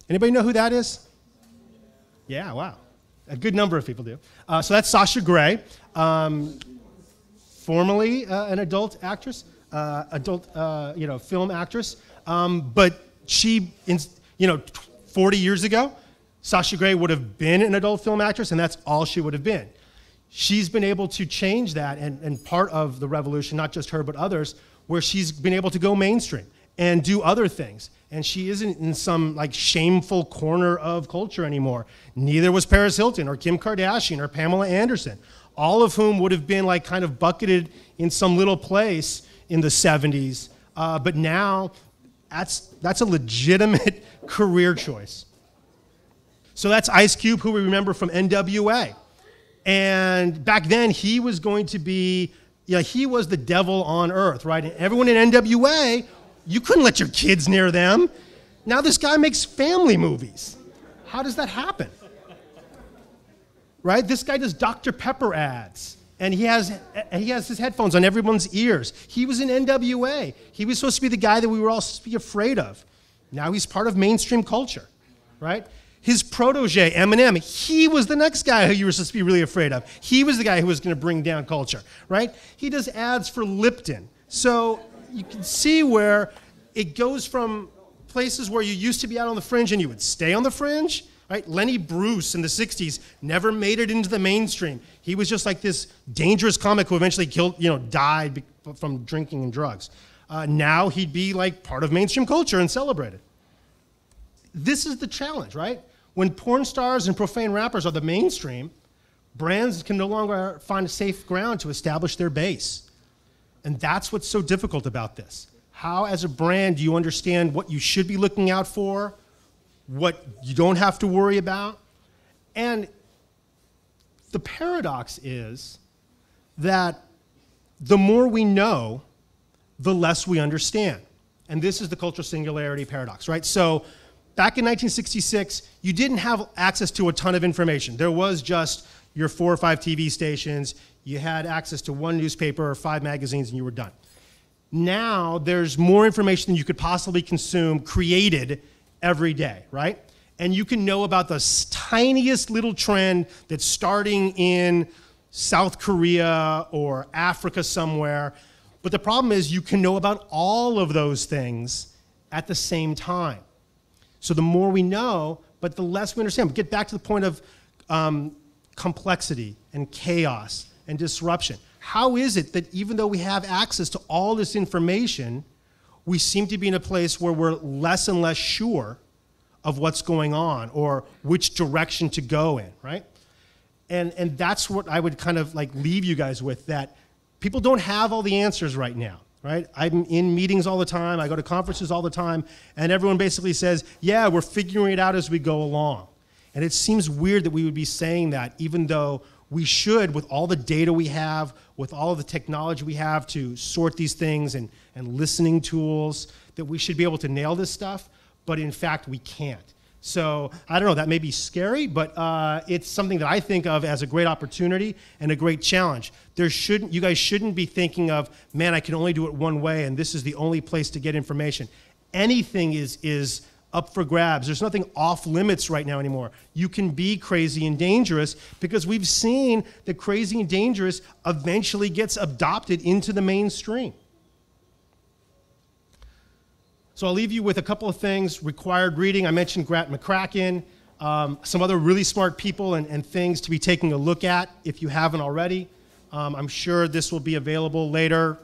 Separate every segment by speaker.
Speaker 1: Anybody know who that is? Yeah, wow. A good number of people do. So that's Sasha Grey, formerly an adult actress, film actress. But she, 40 years ago, Sasha Grey would have been an adult film actress, and that's all she would have been. She's been able to change that, and part of the revolution, not just her, but others, where she's been able to go mainstream and do other things. And she isn't in some shameful corner of culture anymore. Neither was Paris Hilton or Kim Kardashian or Pamela Anderson, all of whom would have been kind of bucketed in some little place in the 70s. But now that's a legitimate career choice. So that's Ice Cube, who we remember from NWA. And back then, he was going to be, he was the devil on earth, right? And everyone in NWA, you couldn't let your kids near them. Now this guy makes family movies. How does that happen? Right? This guy does Dr. Pepper ads. And he has his headphones on everyone's ears. He was in NWA. He was supposed to be the guy that we were all supposed to be afraid of. Now he's part of mainstream culture, right? His protege, Eminem, he was the next guy who you were supposed to be really afraid of. He was the guy who was going to bring down culture, right? He does ads for Lipton. So you can see where it goes from places where you used to be out on the fringe and you would stay on the fringe, right? Lenny Bruce in the 60s never made it into the mainstream. He was just like this dangerous comic who eventually died from drinking and drugs. Now he'd be part of mainstream culture and celebrated. This is the challenge, right? When porn stars and profane rappers are the mainstream, brands can no longer find a safe ground to establish their base. And that's what's so difficult about this. How, as a brand, do you understand what you should be looking out for, what you don't have to worry about? And the paradox is that the more we know, the less we understand. And this is the cultural singularity paradox, right? So back in 1966, you didn't have access to a ton of information. There was just your 4 or 5 TV stations. You had access to 1 newspaper or 5 magazines, and you were done. Now, there's more information than you could possibly consume created every day, right? And you can know about the tiniest little trend that's starting in South Korea or Africa somewhere. But the problem is you can know about all of those things at the same time. So the more we know, but the less we understand. We get back to the point of complexity and chaos and disruption. How is it that even though we have access to all this information, we seem to be in a place where we're less and less sure of what's going on or which direction to go in, right? And that's what I would kind of leave you guys with, that people don't have all the answers right now. Right? I'm in meetings all the time, I go to conferences all the time, and everyone basically says, yeah, we're figuring it out as we go along. And it seems weird that we would be saying that, even though we should, with all the data we have, with all of the technology we have to sort these things and listening tools, that we should be able to nail this stuff, but in fact we can't. So I don't know, that may be scary, but it's something that I think of as a great opportunity and a great challenge. You guys shouldn't be thinking of, man, I can only do it one way and this is the only place to get information. Anything is up for grabs. There's nothing off limits right now anymore. You can be crazy and dangerous because we've seen that crazy and dangerous eventually gets adopted into the mainstream. So I'll leave you with a couple of things. Required reading, I mentioned Grant McCracken, some other really smart people and things to be taking a look at if you haven't already. I'm sure this will be available later.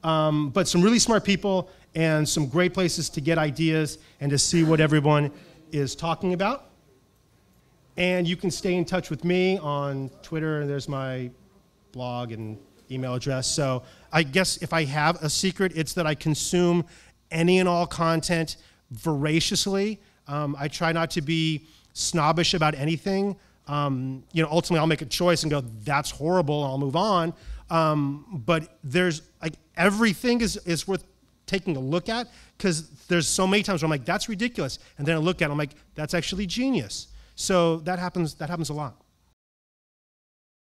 Speaker 1: But some really smart people and some great places to get ideas and to see what everyone is talking about. And you can stay in touch with me on Twitter, and there's my blog and email address. So I guess if I have a secret, it's that I consume any and all content voraciously. I try not to be snobbish about anything. Ultimately I'll make a choice and go, that's horrible, and I'll move on. But there's everything is worth taking a look at, because there's so many times where I'm like, that's ridiculous. And then I look at it, I'm like, that's actually genius. So that happens a lot.